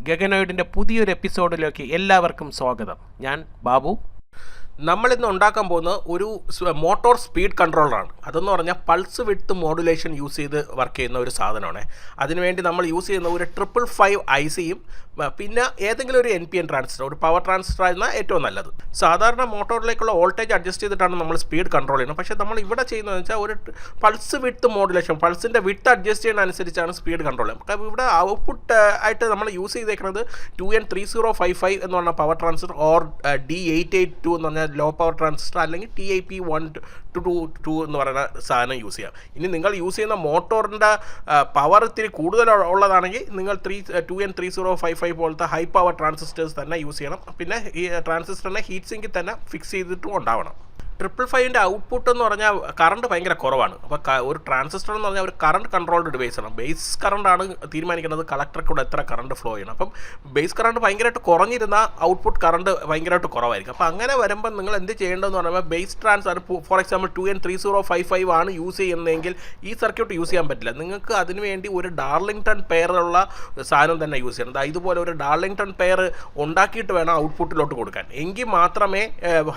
ഗഗനോയിഡിൻ്റെ പുതിയൊരു എപ്പിസോഡിലേക്ക് എല്ലാവർക്കും സ്വാഗതം. ഞാൻ ബാബു. നമ്മളിന്ന് ഉണ്ടാക്കാൻ പോകുന്ന ഒരു മോട്ടോർ സ്പീഡ് കൺട്രോളറാണ്. അതെന്ന് പറഞ്ഞാൽ പൾസ് വിഡ്ത്ത് മോഡുലേഷൻ യൂസ് ചെയ്ത് വർക്ക് ചെയ്യുന്ന ഒരു സാധനമാണ്. അതിനുവേണ്ടി നമ്മൾ യൂസ് ചെയ്യുന്ന ഒരു 555 ICയും പിന്നെ ഏതെങ്കിലും ഒരു NPN ട്രാൻസിസ്റ്റർ, ഒരു പവർ ട്രാൻസിസ്റ്റർ ആയിരുന്നാൽ ഏറ്റവും നല്ലത്. സാധാരണ മോട്ടോറിലേക്കുള്ള വോൾട്ടേജ് അഡ്ജസ്റ്റ് ചെയ്തിട്ടാണ് നമ്മൾ സ്പീഡ് കൺട്രോൾ ചെയ്യുന്നത്. പക്ഷേ നമ്മൾ ഇവിടെ ചെയ്യുന്നതെന്ന് വെച്ചാൽ ഒരു പൾസ് വിഡ്ത്ത് മോഡുലേഷൻ, പൾസിൻ്റെ വിഡ്ത്ത് അഡ്ജസ്റ്റ് ചെയ്യുന്ന അനുസരിച്ചാണ് സ്പീഡ് കൺട്രോൾ ചെയ്യുന്നത്. അപ്പോൾ ഇവിടെ ഔട്ട്പുട്ട് ആയിട്ട് നമ്മൾ യൂസ് ചെയ്തേക്കുന്നത് 2N3055 എന്ന് പറഞ്ഞ പവർ ട്രാൻസിസ്റ്റർ ഓർ D882 എന്ന് പറഞ്ഞാൽ ലോ പവർ ട്രാൻസിസ്റ്റർ അല്ലെങ്കിൽ TIP122 എന്ന് പറയുന്ന സാധനം യൂസ് ചെയ്യാം. ഇനി നിങ്ങൾ യൂസ് ചെയ്യുന്ന മോട്ടോറിൻ്റെ പവർ ഇത്തിരി കൂടുതൽ ഉള്ളതാണെങ്കിൽ നിങ്ങൾ 2N3055 പോലത്തെ ഹൈ പവർ ട്രാൻസിസ്റ്റേഴ്സ് തന്നെ യൂസ് ചെയ്യണം. പിന്നെ ഈ ട്രാൻസിസ്റ്ററിനെ ഹീറ്റ് സിങ്കിൽ തന്നെ ഫിക്സ് ചെയ്തിട്ടും ഉണ്ടാവണം. 555ൻ്റെ ഔട്ട്പുട്ട് എന്ന് പറഞ്ഞാൽ കറണ്ട് ഭയങ്കര കുറവാണ്. അപ്പോൾ ഒരു ട്രാൻസിസ്റ്റർ എന്ന് പറഞ്ഞാൽ ഒരു കറണ്ട് കൺട്രോൾഡ് ഡിവൈസ് ആണ്. ബേസ് കറണ്ടാണ് തീരുമാനിക്കുന്നത് കളക്ടറിലൂടെ എത്ര കറണ്ട് ഫ്ലോ ചെയ്യണം. അപ്പം ബേസ് കറണ്ട് ഭയങ്കരമായിട്ട് കുറഞ്ഞിരുന്ന ഔട്ട്പുട്ട് കറണ്ട് ഭയങ്കരമായിട്ട് കുറവായിരിക്കും. അപ്പോൾ അങ്ങനെ വരുമ്പോൾ നിങ്ങൾ എന്ത് ചെയ്യേണ്ടതെന്ന് പറയുമ്പോൾ base transfer for example 2N3055 ആണ് യൂസ് ചെയ്യുന്നതെങ്കിൽ ഈ സർക്യൂട്ട് യൂസ് ചെയ്യാൻ പറ്റില്ല. നിങ്ങൾക്ക് അതിനുവേണ്ടി ഒരു ഡാർലിംഗ്ടൺ പെയറുള്ള സാധനം തന്നെ യൂസ് ചെയ്യണം. ഇതുപോലെ ഒരു ഡാർലിംഗ്ടൺ പെയർ ഉണ്ടാക്കിയിട്ട് വേണം ഔട്ട്പുട്ടിലോട്ട് കൊടുക്കാൻ. എങ്കിൽ മാത്രമേ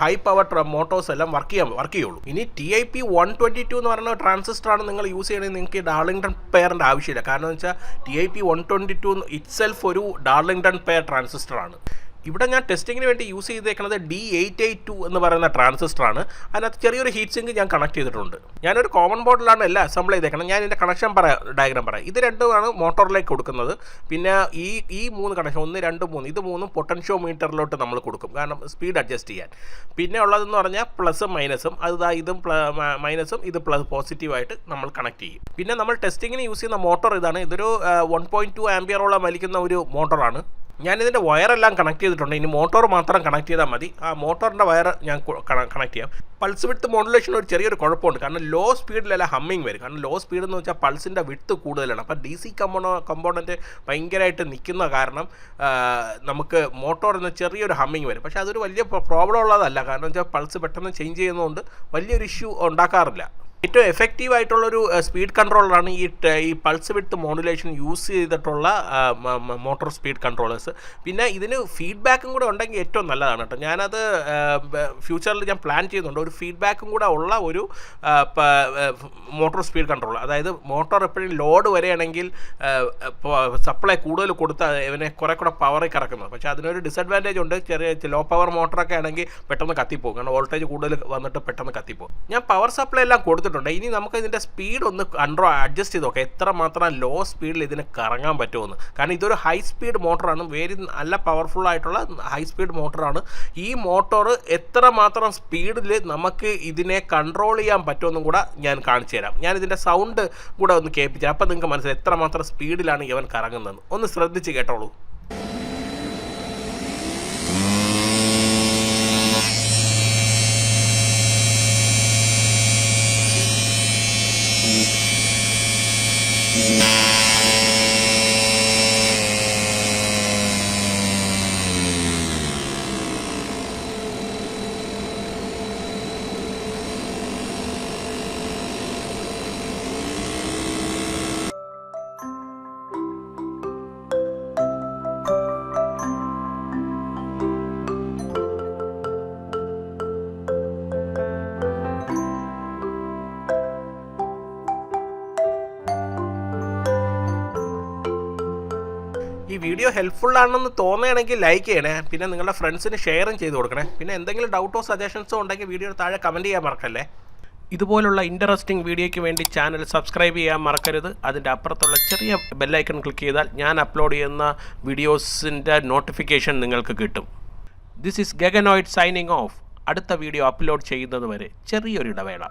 ഹൈ പവർ മോട്ടോഴ്സ് എല്ലാം വർക്ക് ചെയ്യുള്ളൂ. ഇനി TIP122 എന്ന് പറയുന്ന ട്രാൻസിസ്റ്ററാണ് നിങ്ങൾ യൂസ് ചെയ്യണമെങ്കിൽ നിങ്ങൾക്ക് ഡാർലിംഗ്ടൺ പെയറിൻ്റെ ആവശ്യമില്ല. കാരണം എന്ന് വെച്ചാൽ TIP122 ഇറ്റ്സെൽഫ് ഒരു ഡാർലിംഗ്ടൺ പെയർ ട്രാൻസിസ്റ്ററാണ്. ഇവിടെ ഞാൻ ടെസ്റ്റിങ്ങിന് വേണ്ടി യൂസ് ചെയ്തേക്കുന്നത് D882 എന്ന് പറയുന്ന ട്രാൻസിസ്റ്ററാണ്. അതിനകത്ത് ചെറിയൊരു ഹീറ്റ് സിങ്ക് ഞാൻ കണക്ട് ചെയ്തിട്ടുണ്ട്. ഞാനൊരു കോമൺ ബോർഡിലാണ് എല്ലാം അസംബിൾ ചെയ്തേക്കണം. ഞാൻ ഇതിൻ്റെ കണക്ഷൻ ഡയഗ്രാം പറയാം. ഇത് രണ്ടുമാണ് മോട്ടോറിലേക്ക് കൊടുക്കുന്നത്. പിന്നെ ഈ 3 കണക്ഷൻ 1, 2, 3 ഇത് 3 പൊട്ടൻഷ്യോമീറ്ററിലോട്ട് നമ്മൾ കൊടുക്കും, കാരണം സ്പീഡ് അഡ്ജസ്റ്റ് ചെയ്യാൻ. പിന്നെ ഉള്ളതെന്ന് പറഞ്ഞാൽ പ്ലസും മൈനസും, ഇതും മൈനസും ഇത് പോസിറ്റീവായിട്ട് നമ്മൾ കണക്ട് ചെയ്യും. പിന്നെ നമ്മൾ ടെസ്റ്റിങ്ങിന് യൂസ് ചെയ്യുന്ന മോട്ടോർ ഇതാണ്. ഇതൊരു 1.2 ആംപിയറോളം വലിക്കുന്ന ഒരു മോട്ടോറാണ്. ഞാനിതിൻ്റെ വയറെല്ലാം കണക്ട് ചെയ്തിട്ടുണ്ട്. ഇനി മോട്ടോർ മാത്രം കണക്ട് ചെയ്താൽ മതി. ആ മോട്ടോറിൻ്റെ വയർ ഞാൻ കണക്ട് ചെയ്യാം. പൾസ് വിഡ്ത്ത് മോഡുലേഷൻ ഒരു ചെറിയൊരു കുഴപ്പമുണ്ട്. കാരണം ലോ സ്പീഡിലല്ല ഹമ്മിങ് വരും. കാരണം ലോ സ്പീഡ് എന്ന് വെച്ചാൽ പൾസിൻ്റെ വിഡ്ത്ത് കൂടുതലാണ്. അപ്പോൾ DC കമ്പോണൻറ്റ് ഭയങ്കരമായിട്ട് നിൽക്കുന്ന കാരണം നമുക്ക് മോട്ടോറിന് ചെറിയൊരു ഹമ്മിങ് വരും. പക്ഷേ അതൊരു വലിയ പ്രോബ്ലം ഉള്ളതല്ല. കാരണം വെച്ചാൽ പൾസ് പെട്ടെന്ന് ചേഞ്ച് ചെയ്യുന്നതുകൊണ്ട് വലിയൊരു ഇഷ്യൂ ഉണ്ടാക്കാറില്ല. ഏറ്റവും എഫക്റ്റീവ് ആയിട്ടുള്ളൊരു സ്പീഡ് കൺട്രോളറാണ് ഈ പൾസ് വിഡ്ത്ത് മോഡുലേഷൻ യൂസ് ചെയ്തിട്ടുള്ള മോട്ടോർ സ്പീഡ് കൺട്രോളേഴ്സ്. പിന്നെ ഇതിന് ഫീഡ്ബാക്കും കൂടെ ഉണ്ടെങ്കിൽ ഏറ്റവും നല്ലതാണ് കേട്ടോ. ഞാനത് ഫ്യൂച്ചറിൽ ഞാൻ പ്ലാൻ ചെയ്യുന്നുണ്ട്. ഒരു ഫീഡ്ബാക്കും കൂടെ ഉള്ള ഒരു മോട്ടോർ സ്പീഡ് കൺട്രോളർ. അതായത് മോട്ടോർ എപ്പോഴും ലോഡ് വരെയാണെങ്കിൽ സപ്ലൈ കൂടുതൽ കൊടുത്ത് ഇവനെ കുറെ കൂടെ പവറിൽ കറക്കുന്നത്. പക്ഷേ അതിനൊരു ഡിസഡ്വാൻറ്റേജ് ഉണ്ട്. ചെറിയ ലോ പവർ മോട്ടറൊക്കെ ആണെങ്കിൽ പെട്ടെന്ന് കത്തിപ്പോകും. കാരണം വോൾട്ടേജ് കൂടുതൽ വന്നിട്ട് പെട്ടെന്ന് കത്തിപ്പോകും. ഞാൻ പവർ സപ്ലൈ എല്ലാം കൊടുത്തിട്ടുണ്ട്. ഇനി നമുക്ക് ഇതിൻ്റെ സ്പീഡ് ഒന്ന് അഡ്ജസ്റ്റ് ചെയ്ത് നോക്കാം, എത്രമാത്രം ലോ സ്പീഡിൽ ഇതിന് കറങ്ങാൻ പറ്റുമെന്ന്. കാരണം ഇതൊരു ഹൈ സ്പീഡ് മോട്ടറാണ്, നല്ല പവർഫുൾ ആയിട്ടുള്ള ഹൈ സ്പീഡ് മോട്ടറാണ്. ഈ മോട്ടോർ എത്രമാത്രം സ്പീഡിൽ നമുക്ക് ഇതിനെ കൺട്രോൾ ചെയ്യാൻ പറ്റുമെന്നും കൂടെ ഞാൻ കാണിച്ചു തരാം. ഞാൻ ഇതിൻ്റെ സൗണ്ട് കൂടെ ഒന്ന് കേൾപ്പിച്ചാൽ അപ്പം നിങ്ങൾക്ക് മനസ്സിലായി എത്രമാത്രം സ്പീഡിലാണ് ഇവൻ കറങ്ങുന്നത്. ഒന്ന് ശ്രദ്ധിച്ച് കേട്ടോളൂ. ഈ വീഡിയോ ഹെൽപ്ഫുൾ ആണെന്ന് തോന്നുകയാണെങ്കിൽ ലൈക്ക് ചെയ്യണേ. പിന്നെ നിങ്ങളുടെ ഫ്രണ്ട്സിന് ഷെയറും ചെയ്ത് കൊടുക്കണേ. പിന്നെ എന്തെങ്കിലും ഡൗട്ടോ സജഷൻസോ ഉണ്ടെങ്കിൽ വീഡിയോ താഴെ കമൻറ്റ് ചെയ്യാൻ മറക്കല്ലേ. ഇതുപോലുള്ള ഇൻട്രസ്റ്റിംഗ് വീഡിയോയ്ക്ക് വേണ്ടി ചാനൽ സബ്സ്ക്രൈബ് ചെയ്യാൻ മറക്കരുത്. അതിൻ്റെ അപ്പുറത്തുള്ള ചെറിയ ബെല്ലൈക്കൺ ക്ലിക്ക് ചെയ്താൽ ഞാൻ അപ്ലോഡ് ചെയ്യുന്ന വീഡിയോസിൻ്റെ നോട്ടിഫിക്കേഷൻ നിങ്ങൾക്ക് കിട്ടും. This is Gaganoid signing off. അടുത്ത വീഡിയോ അപ്ലോഡ് ചെയ്യുന്നത് വരെ ചെറിയൊരു ഇടവേള.